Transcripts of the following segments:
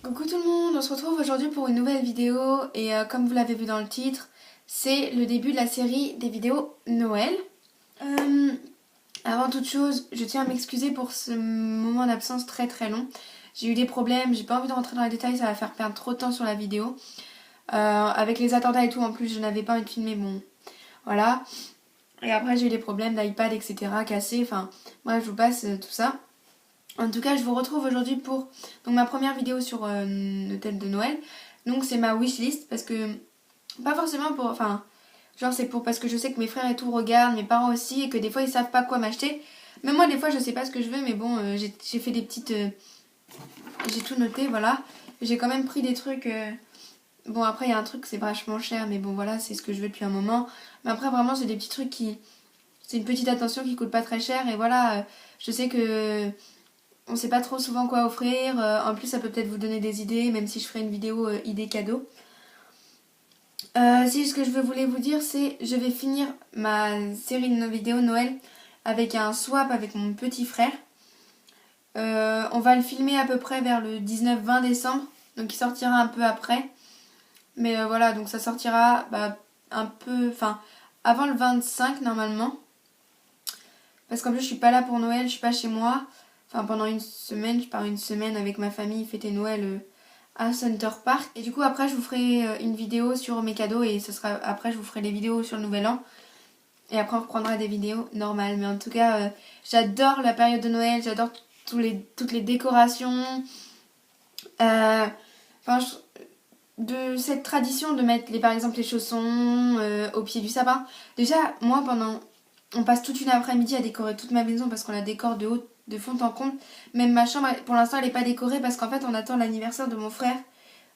Coucou tout le monde, on se retrouve aujourd'hui pour une nouvelle vidéo et comme vous l'avez vu dans le titre, c'est le début de la série des vidéos Noël. Euh, Avant toute chose, je tiens à m'excuser pour ce moment d'absence très long. J'ai eu des problèmes, j'ai pas envie de rentrer dans les détails, ça va faire perdre trop de temps sur la vidéo. Avec les attentats et tout, en plus je n'avais pas envie de filmer, bon voilà. Et après j'ai eu des problèmes d'iPad etc cassés, enfin bref je vous passe tout ça. En tout cas, je vous retrouve aujourd'hui pour donc, ma première vidéo sur le thème de Noël. Donc c'est ma wishlist parce que, pas forcément pour, enfin, genre c'est pour parce que je sais que mes frères et tout regardent, mes parents aussi, et que des fois ils savent pas quoi m'acheter. Même moi des fois je sais pas ce que je veux, mais bon, j'ai fait des petites, j'ai tout noté, voilà. J'ai quand même pris des trucs, bon après il y a un truc c'est vachement cher, mais bon voilà c'est ce que je veux depuis un moment. Mais après vraiment c'est des petits trucs qui, c'est une petite attention qui coûte pas très cher, et voilà, je sais que on sait pas trop souvent quoi offrir. En plus, ça peut peut-être vous donner des idées, même si je ferai une vidéo idée cadeau. Si ce que je voulais vous dire, c'est je vais finir ma série de vidéos Noël avec un swap avec mon petit frère. On va le filmer à peu près vers le 19-20 décembre, donc il sortira un peu après. Mais voilà, donc ça sortira un peu, enfin, avant le 25 normalement. Parce qu'en plus, je suis pas là pour Noël, je suis pas chez moi. Enfin, pendant une semaine, je pars une semaine avec ma famille fêter Noël à Center Park. Et du coup, après, je vous ferai une vidéo sur mes cadeaux et ce sera après, je vous ferai les vidéos sur le Nouvel An. Et après, on reprendra des vidéos normales. Mais en tout cas, j'adore la période de Noël, j'adore toutes les décorations. Enfin, de cette tradition de mettre par exemple les chaussons au pied du sapin. Déjà, moi, on passe toute une après-midi à décorer toute ma maison parce qu'on la décore de fond en comble. Même ma chambre, pour l'instant, elle n'est pas décorée parce qu'en fait, on attend l'anniversaire de mon frère.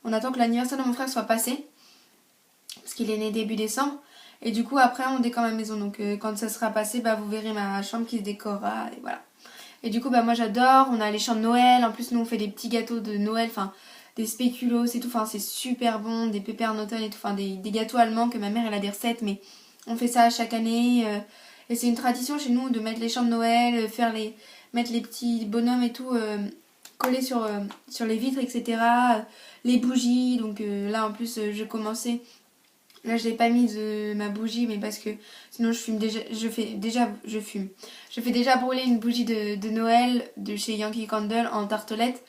On attend que l'anniversaire de mon frère soit passé parce qu'il est né début décembre. Et du coup, après, on décore ma maison. Donc, quand ça sera passé, vous verrez ma chambre qui se décorera. Et voilà. Et du coup, moi, j'adore. On a les chants de Noël. En plus, nous, on fait des petits gâteaux de Noël. Enfin, des spéculoos et tout. Enfin, c'est super bon. Des peppernoten et tout. Enfin, des gâteaux allemands que ma mère, elle a des recettes. Mais on fait ça chaque année. Et c'est une tradition chez nous de mettre les chants de Noël, mettre les petits bonhommes et tout collés sur les vitres, etc. Les bougies. Donc là, en plus, je commençais. Là, je l'ai pas mise ma bougie, mais parce que sinon je fume déjà. Je fume. Je fais déjà brûler une bougie de Noël de chez Yankee Candle en tartelette.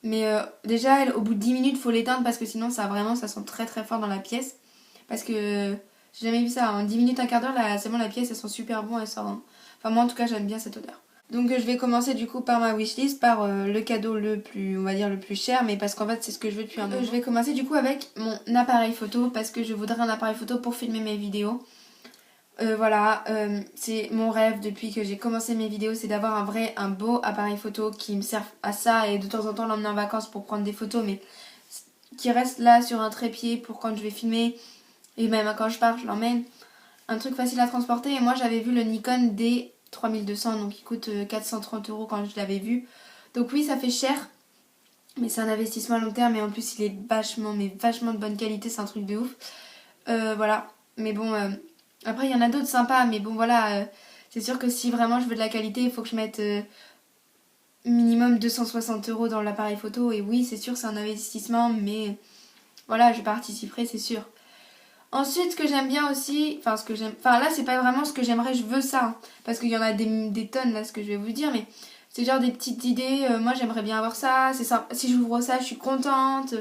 Mais déjà, au bout de 10 minutes, faut l'éteindre parce que sinon, ça sent très fort dans la pièce. Parce que j'ai jamais vu ça. En 10 minutes, un quart d'heure, là, c'est bon, la pièce, elle sent super bon. Elle sort. Enfin, moi, en tout cas, j'aime bien cette odeur. Donc, je vais commencer du coup par ma wishlist, par le cadeau le plus, on va dire, le plus cher. Mais parce qu'en fait, c'est ce que je veux depuis un moment. Je vais commencer du coup avec mon appareil photo parce que je voudrais un appareil photo pour filmer mes vidéos. Voilà, c'est mon rêve depuis que j'ai commencé mes vidéos, c'est d'avoir un beau appareil photo qui me serve à ça et de temps en temps l'emmener en vacances pour prendre des photos, mais qui reste là sur un trépied pour quand je vais filmer et même quand je pars, je l'emmène. Un truc facile à transporter. Et moi, j'avais vu le Nikon D3200, donc il coûte 430 € quand je l'avais vu. Donc oui, ça fait cher, mais c'est un investissement à long terme et en plus, il est vachement de bonne qualité, c'est un truc de ouf. Voilà, mais bon. Après, il y en a d'autres sympas, mais bon, voilà. C'est sûr que si vraiment je veux de la qualité, il faut que je mette minimum 260 € dans l'appareil photo. Et oui, c'est sûr, c'est un investissement, mais voilà, je participerai, c'est sûr. Ensuite, ce que j'aime bien aussi, enfin là, c'est pas vraiment ce que j'aimerais, je veux ça, hein, parce qu'il y en a des tonnes là, ce que je vais vous dire, mais c'est genre des petites idées. Moi, j'aimerais bien avoir ça, c'est ça. Si j'ouvre ça, je suis contente.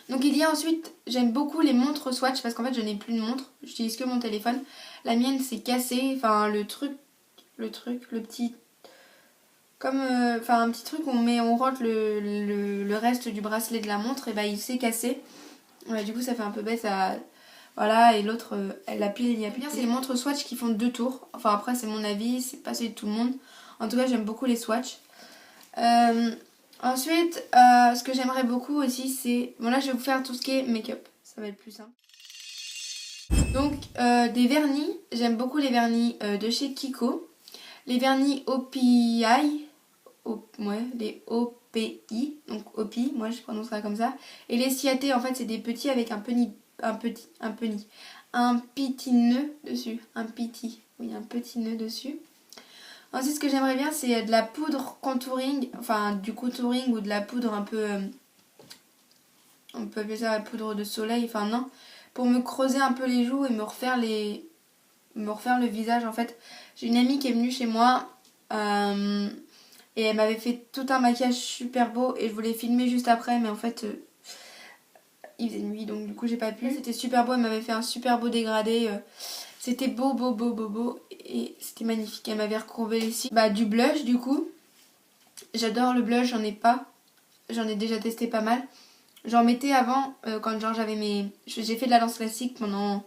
Donc il y a ensuite, j'aime beaucoup les montres Swatch parce qu'en fait je n'ai plus de montre, j'utilise que mon téléphone. La mienne s'est cassée, enfin le petit, comme, un petit truc où on rentre le reste du bracelet de la montre et il s'est cassé. Ouais, du coup ça fait un peu bête, ça, voilà, et l'autre, la pile il y a plus. C'est les montres Swatch qui font 2 tours, enfin après c'est mon avis, c'est pas celui de tout le monde. En tout cas j'aime beaucoup les Swatch. Ensuite, ce que j'aimerais beaucoup aussi, c'est... Bon là, je vais vous faire tout ce qui est make-up. Ça va être plus simple. Donc, des vernis. J'aime beaucoup les vernis de chez Kiko. Les vernis OPI. Ouais, les OPI. Donc, OPI, moi je prononcerai comme ça. Et les Ciaté, en fait, c'est des petits avec un petit nœud dessus. Oui, un petit nœud dessus. Ensuite, ce que j'aimerais bien, c'est de la poudre contouring, enfin du contouring ou de la poudre un peu on peut appeler ça la poudre de soleil, enfin non, pour me creuser un peu les joues et me refaire le visage en fait. J'ai une amie qui est venue chez moi et elle m'avait fait tout un maquillage super beau et je voulais filmer juste après, mais en fait il faisait nuit donc du coup j'ai pas pu. C'était super beau, elle m'avait fait un super beau dégradé. C'était beau et c'était magnifique. Elle m'avait recourbé les cils. Bah du blush du coup. J'adore le blush, j'en ai pas. J'en ai déjà testé pas mal. J'en mettais avant quand genre j'avais j'ai fait de la danse classique pendant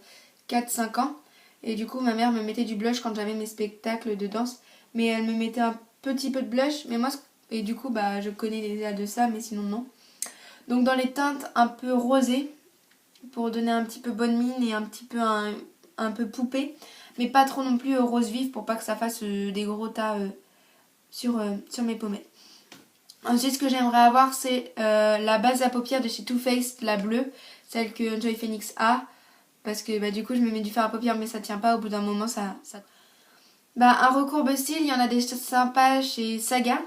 4-5 ans. Et du coup ma mère me mettait du blush quand j'avais mes spectacles de danse. Mais elle me mettait un petit peu de blush. Mais moi, et du coup bah je connais déjà de ça, mais sinon non. Donc dans les teintes un peu rosées, pour donner un petit peu bonne mine et un petit peu un peu poupée. Mais pas trop non plus rose vif pour pas que ça fasse des gros tas sur mes pommettes. Ensuite, ce que j'aimerais avoir, c'est la base à paupières de chez Too Faced, la bleue, celle que Enjoy Phoenix a. Parce que bah, du coup, je me mets du fard à paupières, mais ça tient pas. Au bout d'un moment, ça... Bah, un recourbe style, il y en a des sympas chez Saga.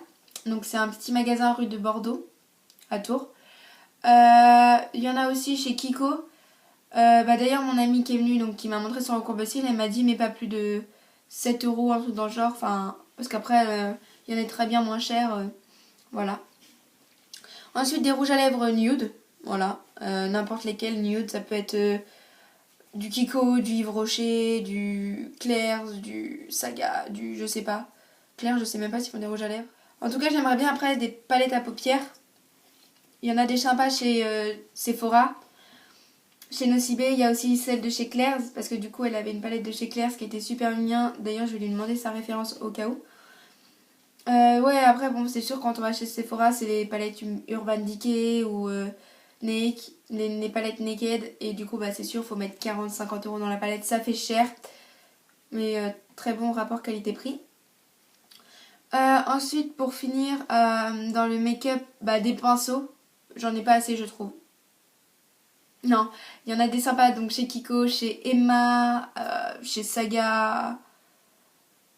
Donc, c'est un petit magasin rue de Bordeaux, à Tours. Il y en a aussi chez Kiko. Bah, d'ailleurs, mon amie qui est venue, donc qui m'a montré son recourbe style, elle m'a dit, mais pas plus de 7 euros, un truc dans le genre. Enfin, parce qu'après, il y en a très bien moins cher. Voilà. Ensuite, des rouges à lèvres nude. Voilà. N'importe lesquels nude. Ça peut être du Kiko, du Yves Rocher, du Claire's, du Saga, du je sais pas. Claire, je sais même pas s'ils font des rouges à lèvres. En tout cas, j'aimerais bien après des palettes à paupières. Il y en a des sympas chez Sephora. Chez Nocibé, il y a aussi celle de chez Claire's. Parce que du coup, elle avait une palette de chez Claire's qui était super mignonne. D'ailleurs, je vais lui demander sa référence au cas où. Ouais, après, bon, c'est sûr, quand on va chez Sephora, c'est les palettes Urban Decay ou les palettes Naked. Et du coup, bah, c'est sûr, faut mettre 40-50 euros dans la palette. Ça fait cher, mais très bon rapport qualité-prix. Ensuite, pour finir, dans le make-up, bah, des pinceaux. J'en ai pas assez, je trouve. Non, il y en a des sympas, donc chez Kiko, chez Emma, chez Saga,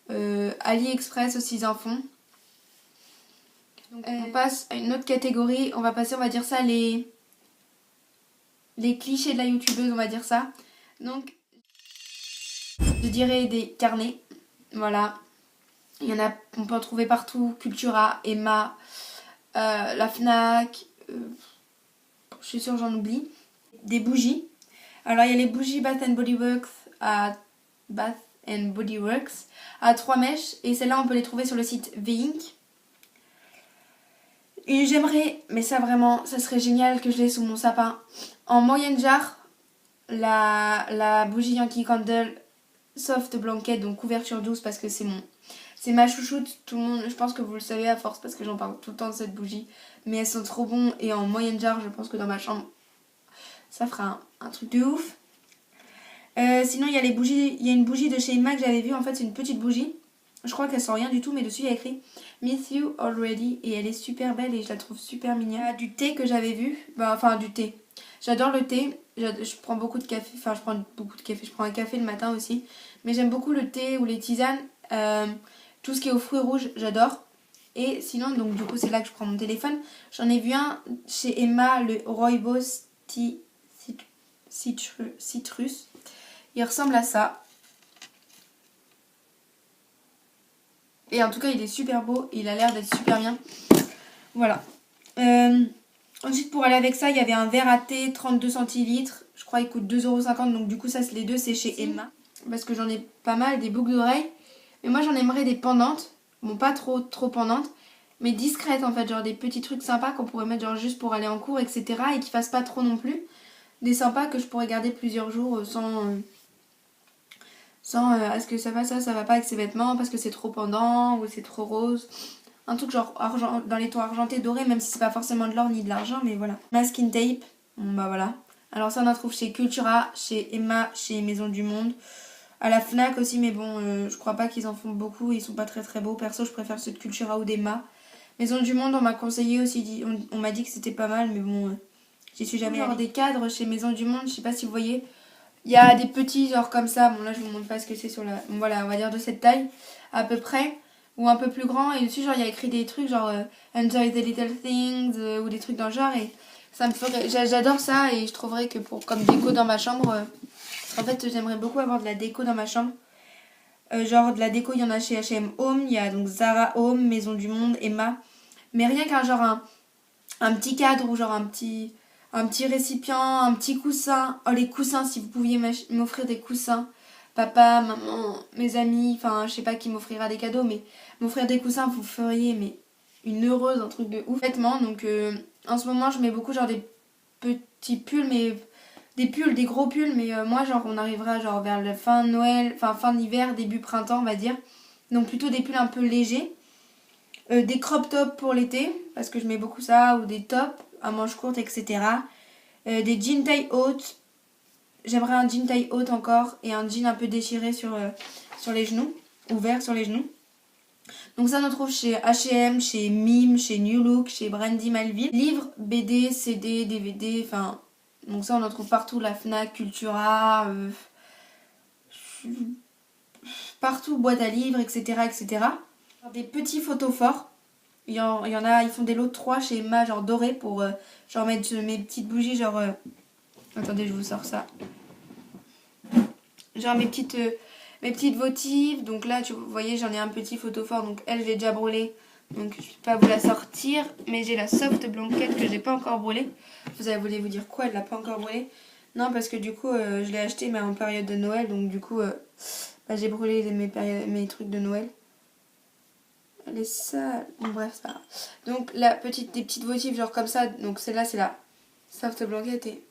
AliExpress aussi, ils en font. Donc on passe à une autre catégorie, on va passer, on va dire ça, les clichés de la youtubeuse, on va dire ça. Donc, je dirais des carnets, voilà. Il y en a, on peut en trouver partout, Cultura, Emma, la Fnac, je suis sûre j'en oublie. Des bougies. Alors il y a les bougies Bath Body Works à 3 mèches, et celles-là on peut les trouver sur le site V-Ink. Et j'aimerais, mais ça vraiment, ça serait génial que je l'ai sous mon sapin. En moyenne jarre, la bougie Yankee Candle Soft Blanket, donc couverture douce, parce que c'est ma chouchoute. Tout le monde, je pense que vous le savez à force parce que j'en parle tout le temps de cette bougie. Mais elles sont trop bonnes, et en moyenne jarre, je pense que dans ma chambre, ça fera un truc de ouf. Sinon, il y a les bougies, il y a une bougie de chez Emma que j'avais vue. En fait, c'est une petite bougie. Je crois qu'elle sent rien du tout, mais dessus il y a écrit Miss You Already, et elle est super belle et je la trouve super mignonne. Il y a du thé que j'avais vu, enfin du thé. J'adore le thé, je prends beaucoup de café, enfin je prends beaucoup de café, je prends un café le matin aussi. Mais j'aime beaucoup le thé ou les tisanes, tout ce qui est aux fruits rouges, j'adore. Et sinon, donc du coup c'est là que je prends mon téléphone. J'en ai vu un chez Emma, le Rooibos Citrus. Il ressemble à ça. Et en tout cas, il est super beau et il a l'air d'être super bien. Voilà. Ensuite, pour aller avec ça, il y avait un verre à thé 32 centilitres. Je crois qu'il coûte 2,50 €. Donc du coup, ça, les deux, c'est chez Emma. Parce que j'en ai pas mal, des boucles d'oreilles. Mais moi, j'en aimerais des pendantes. Bon, pas trop pendantes. Mais discrètes, en fait. Genre des petits trucs sympas qu'on pourrait mettre genre juste pour aller en cours, etc. Et qui fassent pas trop non plus. Des sympas que je pourrais garder plusieurs jours sans est-ce que ça va pas avec ses vêtements parce que c'est trop pendant ou c'est trop rose. Un truc genre argent, dans les tons argentés dorés, même si c'est pas forcément de l'or ni de l'argent, mais voilà. Masking tape, bon bah voilà. Alors ça on en trouve chez Cultura, chez Emma, chez Maison du Monde, à la Fnac aussi, mais bon je crois pas qu'ils en font beaucoup, ils sont pas très très beaux. Perso je préfère ceux de Cultura ou d'Emma. Maison du Monde on m'a conseillé aussi, on m'a dit que c'était pas mal, mais bon j'y suis jamais allée. Genre des cadres chez Maison du Monde, je sais pas si vous voyez. Il y a des petits genre comme ça, bon là je vous montre pas ce que c'est sur la... Bon, voilà, on va dire de cette taille à peu près, ou un peu plus grand, et dessus genre il y a écrit des trucs genre Enjoy the little things, ou des trucs dans le genre, et Ça me ferait... J'adore ça et je trouverais que comme déco dans ma chambre... en fait, j'aimerais beaucoup avoir de la déco dans ma chambre. Genre de la déco, il y en a chez H&M Home, il y a donc Zara Home, Maison du Monde, Emma. Mais rien qu'un genre un petit cadre ou genre un petit récipient, un petit coussin. Oh, les coussins, si vous pouviez m'offrir des coussins. Papa, maman, mes amis, enfin je sais pas qui m'offrira des cadeaux, mais m'offrir des coussins, vous feriez mais une heureuse, un truc de ouf. Vêtements, donc en ce moment je mets beaucoup genre des petits pulls, mais des pulls, des gros pulls, mais moi genre on arrivera genre vers la fin de Noël, enfin fin d'hiver, début printemps on va dire. Donc plutôt des pulls un peu légers. Des crop tops pour l'été, parce que je mets beaucoup ça, ou des tops à manches courtes, etc. Des jeans taille haute. J'aimerais un jean taille haute encore et un jean un peu déchiré sur les genoux, ouvert sur les genoux. Donc ça on en trouve chez H&M, chez Mime, chez New Look, chez Brandy Melville. Livres, BD, CD, DVD, enfin... Donc ça on en trouve partout, la Fnac, Cultura, partout, boîte à livres, etc. etc. Des petits photos forts. Il y en a, ils font des lots de 3 chez Emma, genre doré, pour genre mettre mes petites bougies, genre... Attendez, je vous sors ça. Genre mes petites votives. Donc là, vous voyez, j'en ai un petit photo fort. Donc elle, je l'ai déjà brûlée. Donc je ne vais pas vous la sortir. Mais j'ai la soft blanquette que j'ai pas encore brûlée. Vous allez vous dire quoi, elle l'a pas encore brûlée? Non, parce que du coup, je l'ai acheté mais en période de Noël. Donc du coup, j'ai brûlé mes trucs de Noël. Elle est sale. Bon, bref, c'est pas grave. Donc des petites votives genre comme ça. Donc celle-là, c'est la soft blanquette et...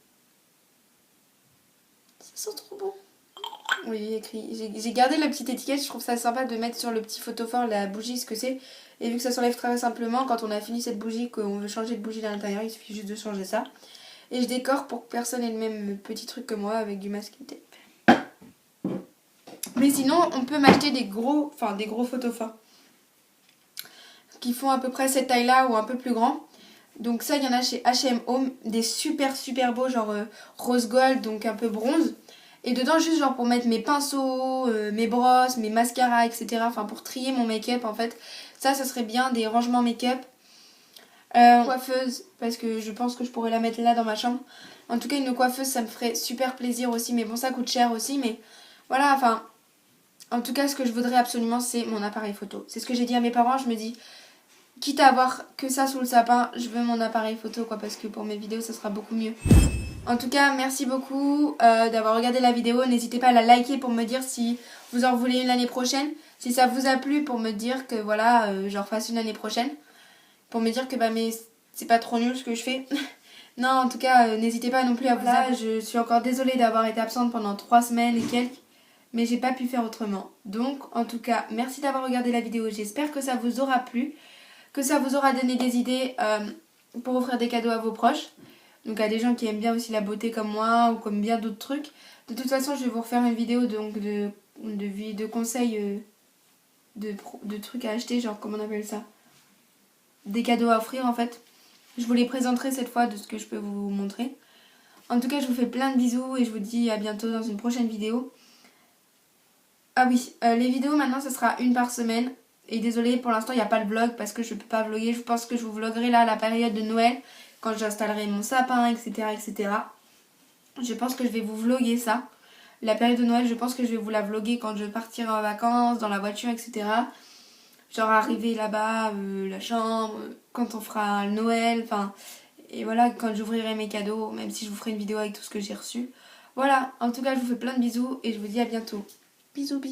Ça sent trop bon. Oui, écrit. J'ai gardé la petite étiquette, je trouve ça sympa de mettre sur le petit photophore la bougie, ce que c'est. Et vu que ça s'enlève très simplement, quand on a fini cette bougie, qu'on veut changer de bougie à l'intérieur, il suffit juste de changer ça. Et je décore pour que personne ait le même petit truc que moi avec du masking tape. Mais sinon, on peut m'acheter des gros photophores qui font à peu près cette taille-là ou un peu plus grand. Donc ça, il y en a chez H&M Home, des super beaux, genre rose gold, donc un peu bronze. Et dedans, juste genre pour mettre mes pinceaux, mes brosses, mes mascaras, etc. Enfin, pour trier mon make-up, en fait. Ça serait bien, des rangements make-up. Coiffeuse, parce que je pense que je pourrais la mettre là dans ma chambre. En tout cas, une coiffeuse, ça me ferait super plaisir aussi. Mais bon, ça coûte cher aussi, mais voilà, enfin... En tout cas, ce que je voudrais absolument, c'est mon appareil photo. C'est ce que j'ai dit à mes parents, je me dis... Quitte à avoir que ça sous le sapin, je veux mon appareil photo, quoi, parce que pour mes vidéos, ça sera beaucoup mieux. En tout cas, merci beaucoup d'avoir regardé la vidéo. N'hésitez pas à la liker pour me dire si vous en voulez une l'année prochaine. Si ça vous a plu, pour me dire que voilà, je refasse une l'année prochaine. Pour me dire que bah mais c'est pas trop nul ce que je fais. Non, en tout cas, n'hésitez pas non plus à vous abonner. Je suis encore désolée d'avoir été absente pendant 3 semaines et quelques. Mais j'ai pas pu faire autrement. Donc, en tout cas, merci d'avoir regardé la vidéo. J'espère que ça vous aura plu. Que ça vous aura donné des idées pour offrir des cadeaux à vos proches. Donc à des gens qui aiment bien aussi la beauté comme moi ou comme bien d'autres trucs. De toute façon, je vais vous refaire une vidéo donc de conseils de trucs à acheter, genre comment on appelle ça, des cadeaux à offrir en fait. Je vous les présenterai cette fois de ce que je peux vous montrer. En tout cas, je vous fais plein de bisous et je vous dis à bientôt dans une prochaine vidéo. Ah oui, les vidéos maintenant, ça sera une par semaine. Et désolée, pour l'instant, il n'y a pas le vlog parce que je peux pas vlogger. Je pense que je vous vloggerai là à la période de Noël, quand j'installerai mon sapin, etc., etc. Je pense que je vais vous vlogger ça. La période de Noël, je pense que je vais vous la vlogger quand je partirai en vacances, dans la voiture, etc. Genre arriver là-bas, la chambre, quand on fera Noël, enfin... Et voilà, quand j'ouvrirai mes cadeaux, même si je vous ferai une vidéo avec tout ce que j'ai reçu. Voilà, en tout cas, je vous fais plein de bisous et je vous dis à bientôt. Bisous, bisous.